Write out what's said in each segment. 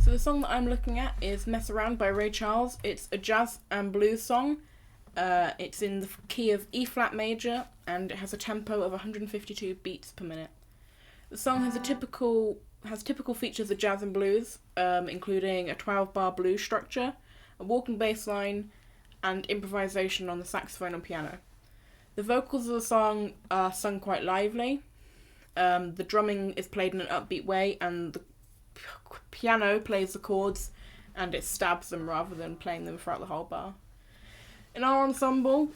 So the song that I'm looking at is Mess Around by Ray Charles. It's a jazz and blues song. It's in the key of E flat major and it has a tempo of 152 beats per minute. The song has typical features of jazz and blues, including a 12-bar blues structure, a walking bass line, and improvisation on the saxophone and piano. The vocals of the song are sung quite lively. The drumming is played in an upbeat way, and the piano plays the chords and it stabs them rather than playing them throughout the whole bar. In our ensemble,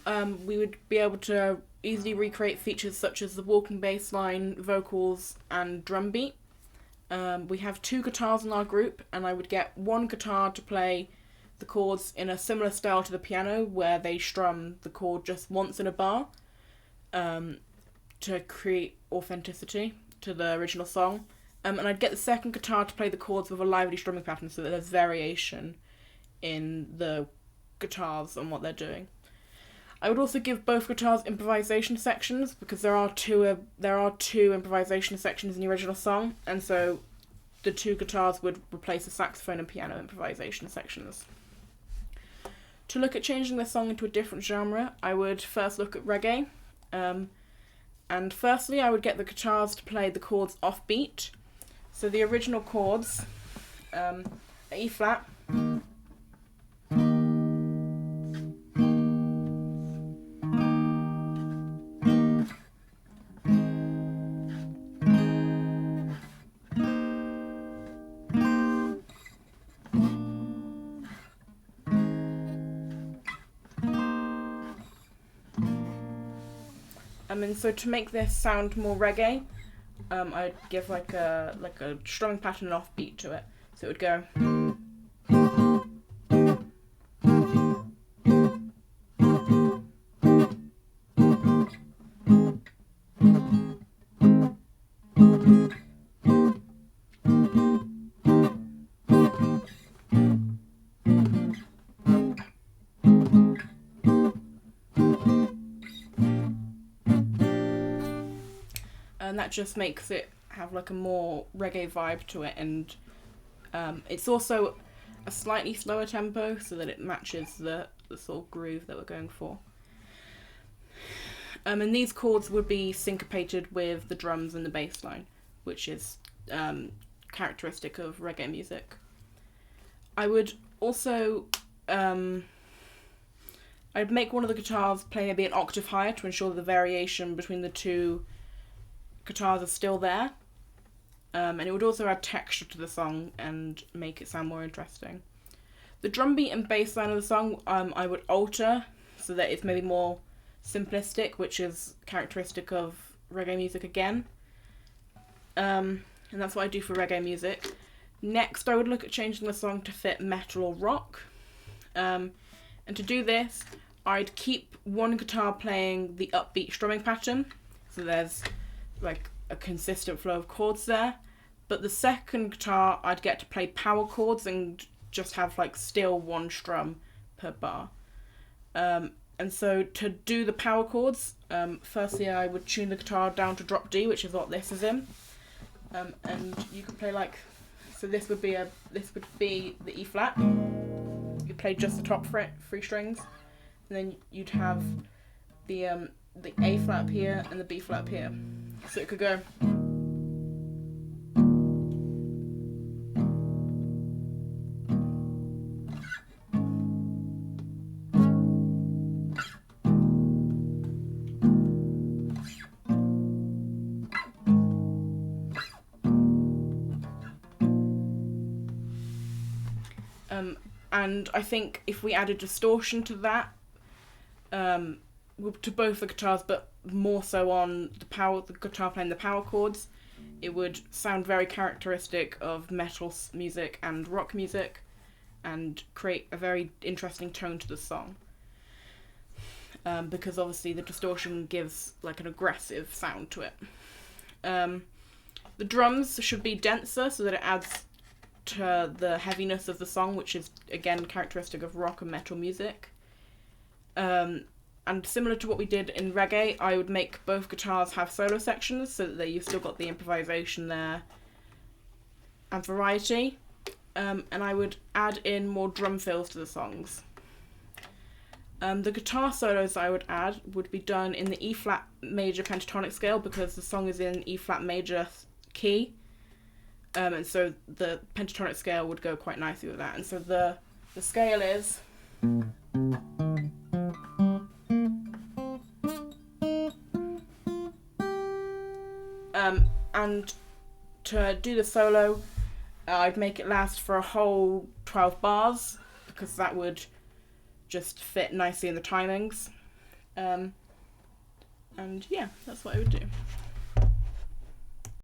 we would be able to easily recreate features such as the walking bass line, vocals, and drum beat. We have 2 guitars in our group, and I would get one guitar to play the chords in a similar style to the piano, where they strum the chord just once in a bar, to create authenticity to the original song. And I'd get the second guitar to play the chords with a lively strumming pattern so that there's variation in the guitars and what they're doing. I would also give both guitars improvisation sections because there are two improvisation sections in the original song, and so the 2 guitars would replace the saxophone and piano improvisation sections. To look at changing the song into a different genre, I would first look at reggae. And firstly, I would get the guitars to play the chords off beat. So the original chords are E flat, and so to make this sound more reggae, I'd give like a strumming pattern and off beat to it. So it would go. And that just makes it have like a more reggae vibe to it, and it's also a slightly slower tempo so that it matches the sort of groove that we're going for. And these chords would be syncopated with the drums and the bass line, which is characteristic of reggae music. I would also I'd make one of the guitars play maybe an octave higher to ensure the variation between the 2 guitars are still there, and it would also add texture to the song and make it sound more interesting. The drum beat and bass line of the song I would alter so that it's maybe more simplistic, which is characteristic of reggae music again, and that's what I do for reggae music. Next, I would look at changing the song to fit metal or rock, and to do this I'd keep one guitar playing the upbeat strumming pattern, so there's like a consistent flow of chords there, but the second guitar I'd get to play power chords and just have like still 1 strum per bar. And so to do the power chords, firstly I would tune the guitar down to drop D, which is what this is in, and you could play like, so this would be the E flat. You play just the top 3 strings, and then you'd have the A flat up here and the B flat up here. So it could go. And I think if we added distortion to that, to both the guitars, but more so on the guitar playing the power chords, it would sound very characteristic of metal music and rock music, and create a very interesting tone to the song. Because obviously the distortion gives like an aggressive sound to it. The drums should be denser so that it adds to the heaviness of the song, which is again characteristic of rock and metal music. And similar to what we did in reggae, I would make both guitars have solo sections so that you've still got the improvisation there and variety. and I would add in more drum fills to the songs. The guitar solos I would add would be done in the E flat major pentatonic scale, because the song is in E flat major key, and so the pentatonic scale would go quite nicely with that. And so the scale is. And to do the solo, I'd make it last for a whole 12 bars, because that would just fit nicely in the timings. And yeah, that's what I would do.